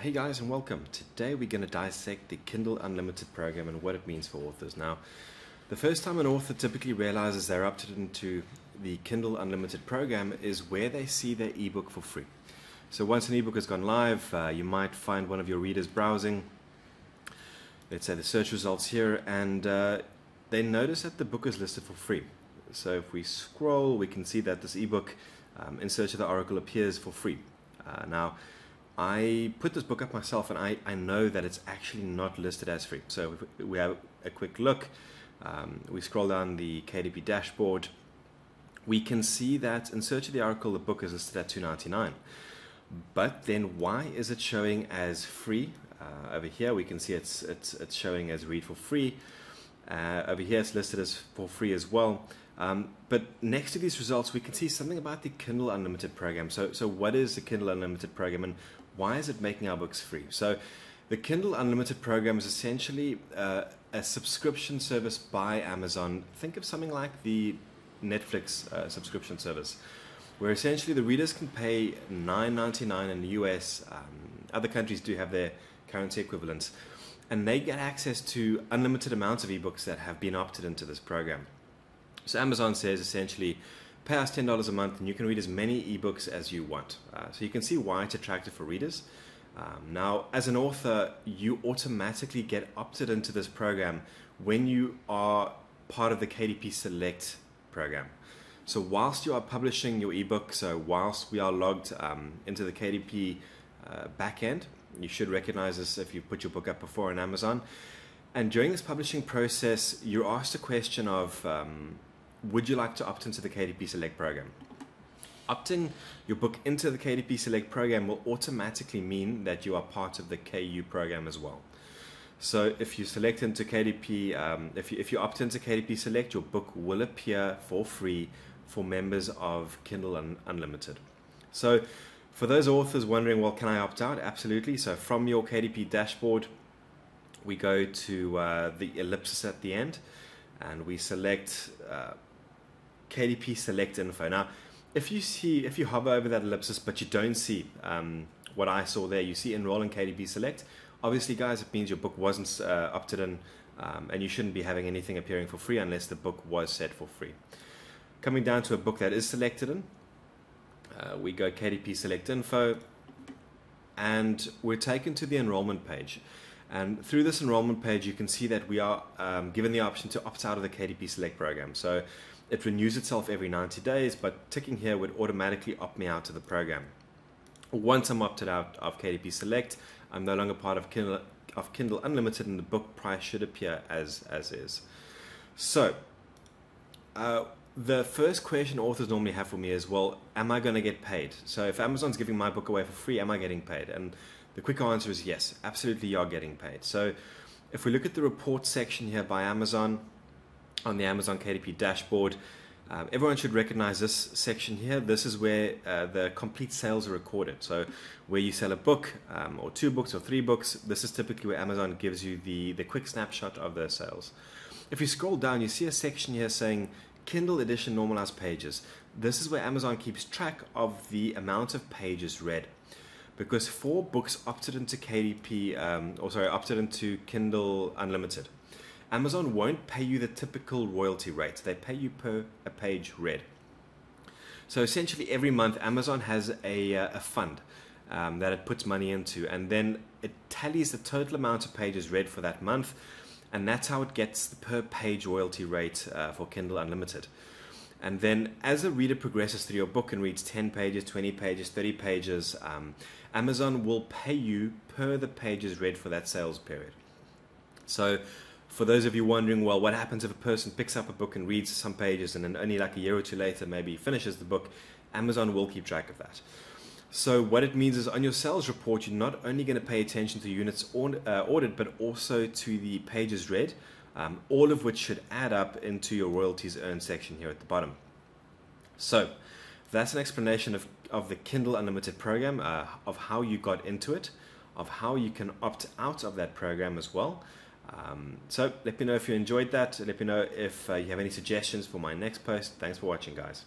Hey guys, and welcome. Today we're going to dissect the Kindle Unlimited program and what it means for authors. Now, the first time an author typically realizes they're opted into the Kindle Unlimited program is where they see their ebook for free. So once an ebook has gone live, you might find one of your readers browsing, let's say the search results here, and they notice that the book is listed for free. So if we scroll, we can see that this ebook, In Search of the Oracle, appears for free. Now, I put this book up myself, and I know that it's actually not listed as free. So if we have a quick look, we scroll down the KDP dashboard, we can see that In Search of the Oracle, the book is listed at $2.99. But then why is it showing as free? Over here we can see it's showing as read for free. Over here it's listed as for free as well. But next to these results we can see something about the Kindle Unlimited program. So what is the Kindle Unlimited program and why is it making our books free? So the Kindle Unlimited program is essentially a subscription service by Amazon. Think of something like the Netflix subscription service, where essentially the readers can pay $9.99 in the US. Other countries do have their currency equivalents, and they get access to unlimited amounts of ebooks that have been opted into this program. So Amazon says essentially, pay us $10 a month and you can read as many ebooks as you want. So you can see why it's attractive for readers. Now, as an author, you automatically get opted into this program when you are part of the KDP Select program. So whilst you are publishing your ebook, so whilst we are logged into the KDP backend, you should recognize this if you put your book up before on Amazon. And during this publishing process, you're asked a question of, would you like to opt into the KDP Select program? Opting your book into the KDP Select program will automatically mean that you are part of the KU program as well. So if you select into KDP, if you opt into KDP Select, your book will appear for free for members of Kindle Unlimited. So for those authors wondering, well, can I opt out? Absolutely. So from your KDP dashboard, we go to the ellipsis at the end, and we select KDP Select Info. Now, if you hover over that ellipsis, but you don't see what I saw there, you see Enroll in KDP Select. Obviously, guys, it means your book wasn't opted in, and you shouldn't be having anything appearing for free unless the book was set for free. Coming down to a book that is selected in, we go KDP Select Info, and we're taken to the enrollment page. And through this enrollment page, you can see that we are given the option to opt out of the KDP Select program. So it renews itself every 90 days, but ticking here would automatically opt me out of the program. Once I'm opted out of KDP Select, I'm no longer part of Kindle Unlimited, and the book price should appear as is. So the first question authors normally have for me is, well, am I going to get paid? So if Amazon's giving my book away for free, am I getting paid? And the quick answer is yes, absolutely you are getting paid. So if we look at the report section here by Amazon, on the Amazon KDP dashboard, everyone should recognize this section here. This is where the complete sales are recorded. So where you sell a book, or 2 books or 3 books, this is typically where Amazon gives you the quick snapshot of their sales. If you scroll down, you see a section here saying Kindle edition normalized pages. This is where Amazon keeps track of the amount of pages read. Because for books opted into opted into Kindle Unlimited, Amazon won't pay you the typical royalty rate. They pay you per a page read. So essentially every month Amazon has a fund that it puts money into, and then it tallies the total amount of pages read for that month, and that's how it gets the per page royalty rate for Kindle Unlimited. And then as a reader progresses through your book and reads 10 pages, 20 pages, 30 pages, Amazon will pay you per the pages read for that sales period. So for those of you wondering, well, what happens if a person picks up a book and reads some pages and then only like a year or two later maybe finishes the book? Amazon will keep track of that. So what it means is on your sales report, you're not only going to pay attention to units ordered, but also to the pages read, all of which should add up into your royalties earned section here at the bottom. So that's an explanation of the Kindle Unlimited program, of how you got into it, of how you can opt out of that program as well. So let me know if you enjoyed that. Let me know if you have any suggestions for my next post. Thanks for watching, guys.